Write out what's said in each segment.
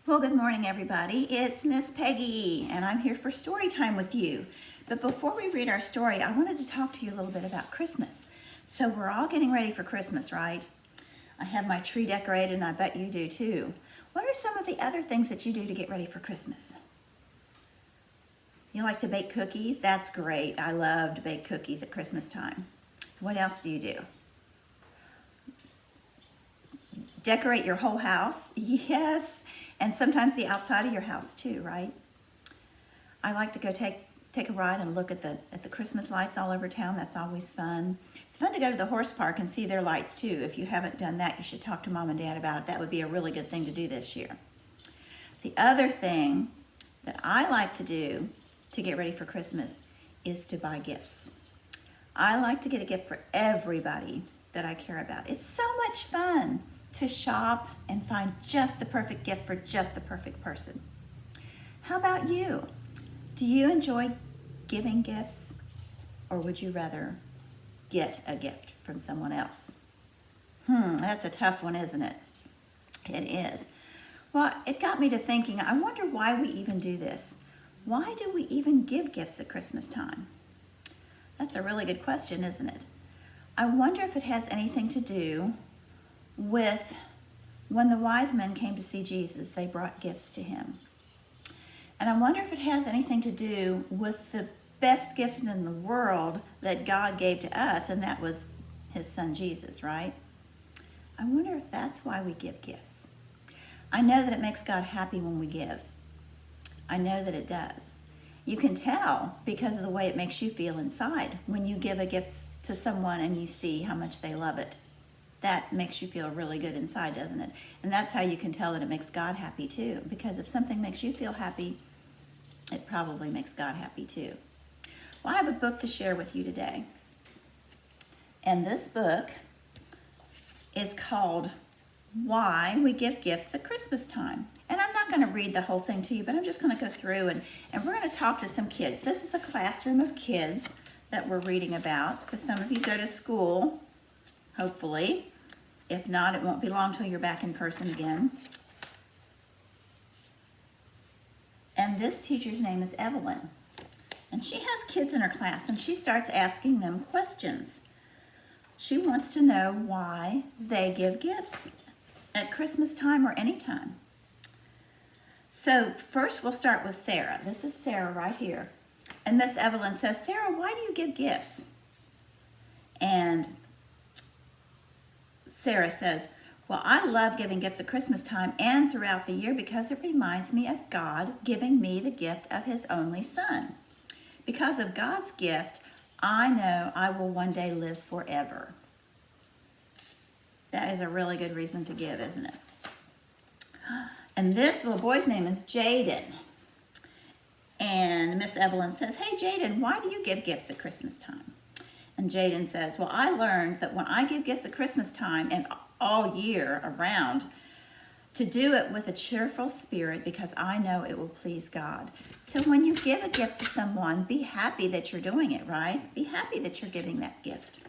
Well, good morning, everybody. It's Miss Peggy, and I'm here for story time with you. But before we read our story, I wanted to talk to you a little bit about Christmas. So we're all getting ready for Christmas, right? I have my tree decorated, and I bet you do too. What are some of the other things that you do to get ready for Christmas? You like to bake cookies? That's great. I love to bake cookies at Christmas time. What else do you do? Decorate your whole house? Yes. And sometimes the outside of your house too, right? I like to go take a ride and look at the Christmas lights all over town. That's always fun. It's fun to go to the horse park and see their lights too. If you haven't done that, you should talk to Mom and Dad about it. That would be a really good thing to do this year. The other thing that I like to do to get ready for Christmas is to buy gifts. I like to get a gift for everybody that I care about. It's so much fun to shop and find just the perfect gift for just the perfect person. How about you? Do you enjoy giving gifts, or would you rather get a gift from someone else? That's a tough one, isn't it? It is. Well, it got me to thinking, I wonder why we even do this. Why do we even give gifts at Christmas time? That's a really good question, isn't it? I wonder if it has anything to do with when the wise men came to see Jesus, they brought gifts to him. And I wonder if it has anything to do with the best gift in the world that God gave to us, and that was his son Jesus, right? I wonder if that's why we give gifts. I know that it makes God happy when we give. I know that it does. You can tell because of the way it makes you feel inside when you give a gift to someone and you see how much they love it. That makes you feel really good inside, doesn't it? And that's how you can tell that it makes God happy too. Because if something makes you feel happy, it probably makes God happy too. Well, I have a book to share with you today. And this book is called Why We Give Gifts at Christmas Time. And I'm not going to read the whole thing to you, but I'm just going to go through and we're going to talk to some kids. This is a classroom of kids that we're reading about. So some of you go to school, hopefully. If not, it won't be long till you're back in person again. And this teacher's name is Evelyn. And she has kids in her class, and she starts asking them questions. She wants to know why they give gifts at Christmas time or any time. So first we'll start with Sarah. This is Sarah right here. And Miss Evelyn says, Sarah, why do you give gifts? And Sarah says, well, I love giving gifts at Christmas time and throughout the year because it reminds me of God giving me the gift of his only son. Because of God's gift, I know I will one day live forever. That is a really good reason to give, isn't it? And this little boy's name is Jaden. And Miss Evelyn says, hey, Jaden, why do you give gifts at Christmas time? And Jaden says, well, I learned that when I give gifts at Christmas time and all year around, to do it with a cheerful spirit because I know it will please God. So when you give a gift to someone, be happy that you're doing it, right? Be happy that you're giving that gift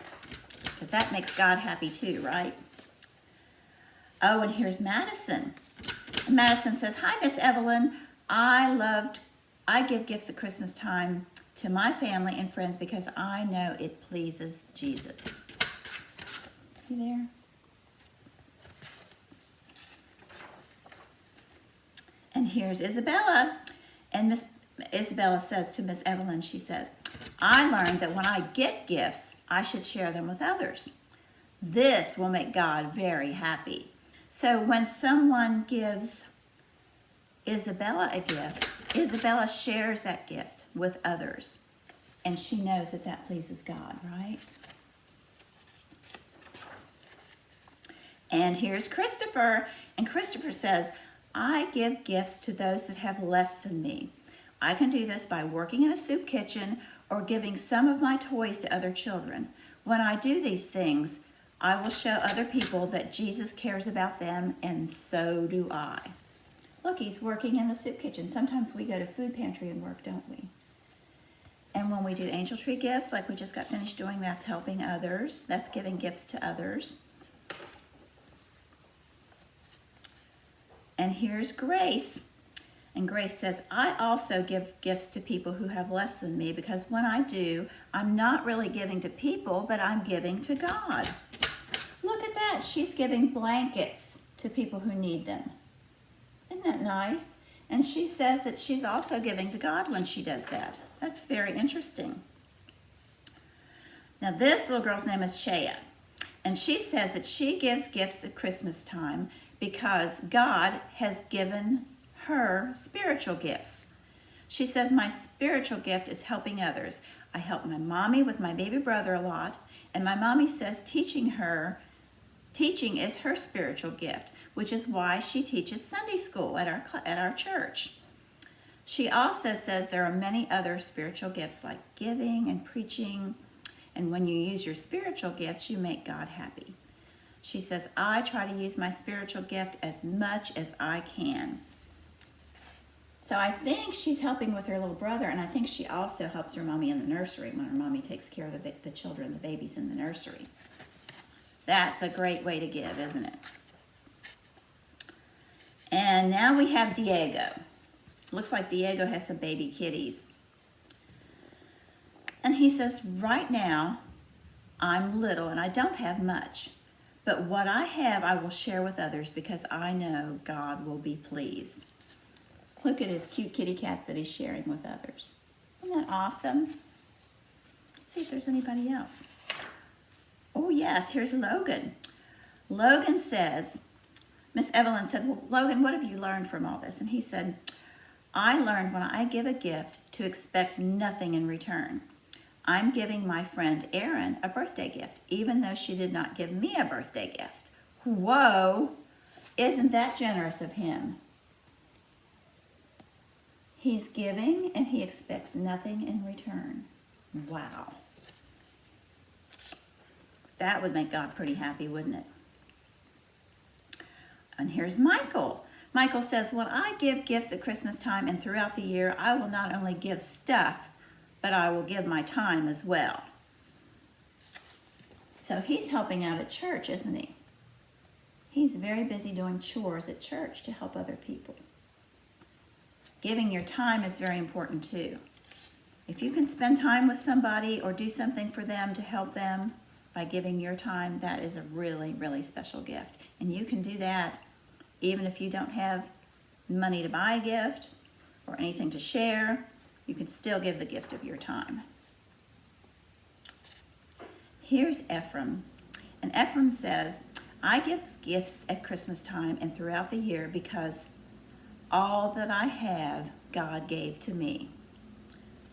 because that makes God happy too, right? Oh, and here's Madison. And Madison says, hi, Miss Evelyn. I give gifts at Christmas time to my family and friends because I know it pleases Jesus. You there? And here's Isabella. And Miss Isabella says to Miss Evelyn, she says, I learned that when I get gifts, I should share them with others. This will make God very happy. So when someone gives Isabella a gift, Isabella shares that gift with others. And she knows that that pleases God, right? And here's Christopher. And Christopher says, I give gifts to those that have less than me. I can do this by working in a soup kitchen or giving some of my toys to other children. When I do these things, I will show other people that Jesus cares about them, and so do I. Look, he's working in the soup kitchen. Sometimes we go to food pantry and work, don't we? And when we do angel tree gifts, like we just got finished doing, that's helping others. That's giving gifts to others. And here's Grace. And Grace says, I also give gifts to people who have less than me, because when I do, I'm not really giving to people, but I'm giving to God. Look at that. She's giving blankets to people who need them. Isn't that nice? And she says that she's also giving to God when she does that. That's very interesting. Now this little girl's name is Chea. And she says that she gives gifts at Christmas time because God has given her spiritual gifts. She says, my spiritual gift is helping others. I help my mommy with my baby brother a lot. And my mommy says teaching is her spiritual gift, which is why she teaches Sunday school at our church. She also says there are many other spiritual gifts like giving and preaching, and when you use your spiritual gifts, you make God happy. She says, I try to use my spiritual gift as much as I can. So I think she's helping with her little brother, and I think she also helps her mommy in the nursery when her mommy takes care of the children, the babies in the nursery. That's a great way to give, isn't it? And now we have Diego. Looks like Diego has some baby kitties. And he says, right now, I'm little and I don't have much. But what I have, I will share with others because I know God will be pleased. Look at his cute kitty cats that he's sharing with others. Isn't that awesome? Let's see if there's anybody else. Oh yes, here's Logan. Logan says, Miss Evelyn said, well, Logan, what have you learned from all this? And he said, I learned when I give a gift to expect nothing in return. I'm giving my friend Erin a birthday gift, even though she did not give me a birthday gift. Whoa, isn't that generous of him? He's giving and he expects nothing in return. Wow. That would make God pretty happy, wouldn't it? And here's Michael. Michael says, when I give gifts at Christmas time and throughout the year, I will not only give stuff, but I will give my time as well. So he's helping out at church, isn't he? He's very busy doing chores at church to help other people. Giving your time is very important too. If you can spend time with somebody or do something for them to help them by giving your time, that is a really, really special gift. And you can do that even if you don't have money to buy a gift or anything to share. You can still give the gift of your time. Here's Ephraim. And Ephraim says, I give gifts at Christmas time and throughout the year because all that I have, God gave to me.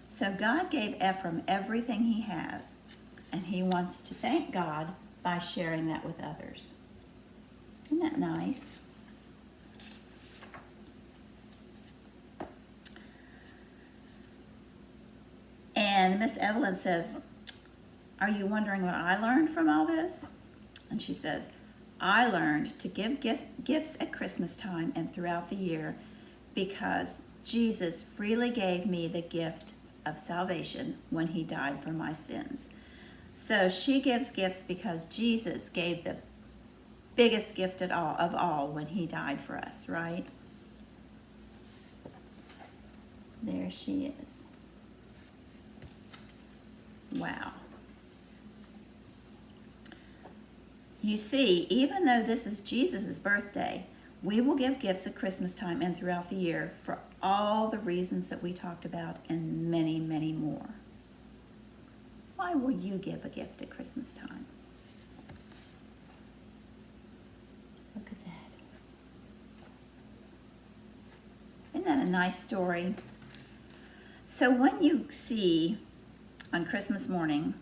So God gave Ephraim everything he has, and he wants to thank God by sharing that with others. Isn't that nice? And Miss Evelyn says, are you wondering what I learned from all this? And she says, I learned to give gifts at Christmas time and throughout the year because Jesus freely gave me the gift of salvation when he died for my sins. So she gives gifts because Jesus gave the biggest gift of all when he died for us, right? There she is. Wow. You see, even though this is Jesus' birthday, we will give gifts at Christmas time and throughout the year for all the reasons that we talked about and many, many more. Why will you give a gift at Christmas time? Look at that. Isn't that a nice story? So when you see on Christmas morning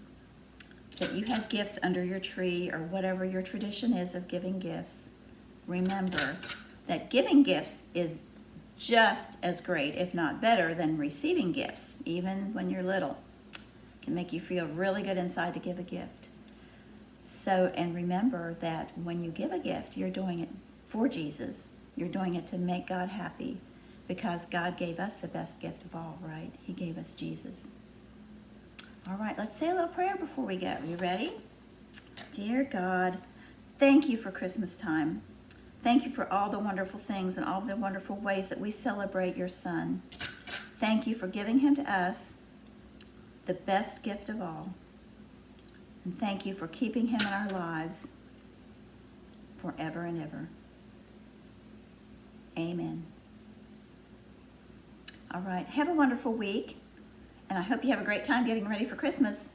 that you have gifts under your tree or whatever your tradition is of giving gifts, remember that giving gifts is just as great, if not better, than receiving gifts, even when you're little. It can make you feel really good inside to give a gift. So, and remember that when you give a gift, you're doing it for Jesus. You're doing it to make God happy because God gave us the best gift of all, right? He gave us Jesus. All right, let's say a little prayer before we go. You ready? Dear God, thank you for Christmas time. Thank you for all the wonderful things and all the wonderful ways that we celebrate your Son. Thank you for giving him to us, the best gift of all. And thank you for keeping him in our lives forever and ever. Amen. All right. Have a wonderful week. And I hope you have a great time getting ready for Christmas.